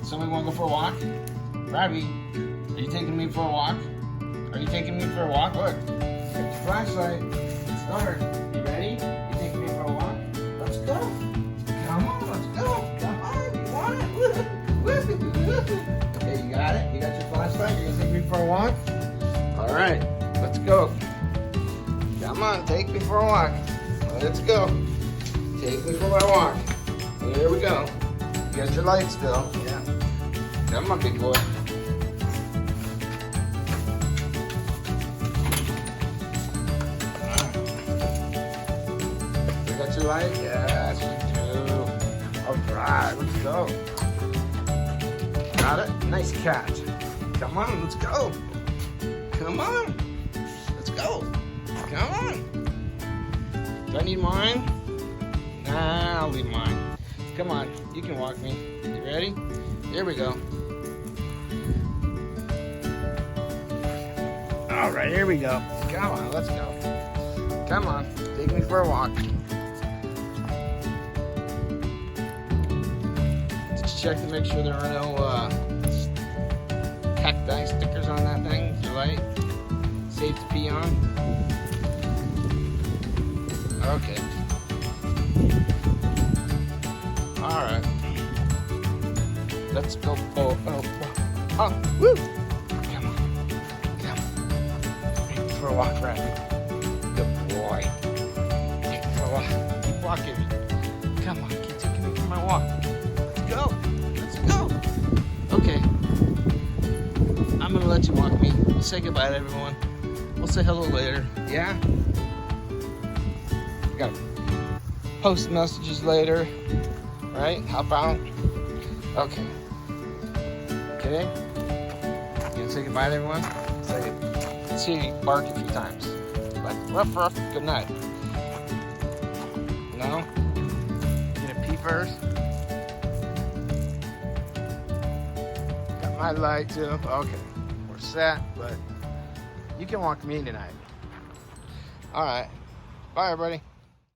Somebody want to go for a walk? Robbie, are you taking me for a walk? Are you taking me for a walk? Look, get your flashlight. Start. You ready? You taking me for a walk? Let's go. Come on, let's go. Come on, you want it? Woo-hoo. Okay, you got it? You got your flashlight? You're gonna take me for a walk? All right, let's go. Come on, take me for a walk. Let's go. Take me for a walk. Here we go. You got your light still. Yeah. Come on, big boy. You got your light? Yes, you do. All right, let's go. Got it? Nice catch. Come on, let's go. Come on. Let's go. Come on. Do I need mine? Nah, I'll leave mine. Come on, you can walk me. You ready? Here we go. All right, here we go. Come on, let's go. Come on, take me for a walk. Just check to make sure there are no cacti stickers on that thing. Is your light safe to pee on? Okay. All right. Let's go. Oh, woo! Come on. Come on. Take me for a walk, Rabbit. Good boy. Take me for a walk. Keep walking. Come on, keep taking me for my walk. Let's go. Let's go. Okay. I'm gonna let you walk me. We'll say goodbye to everyone. We'll say hello later. Yeah? We gotta post messages later. Right? Help out? Okay. Okay? You gonna say goodbye to everyone? Say it. Let's see you bark a few times. Like, ruff, ruff, good night. No? You gonna pee first? Got my light too. Okay. We're set, but you can walk me tonight. Alright. Bye, everybody.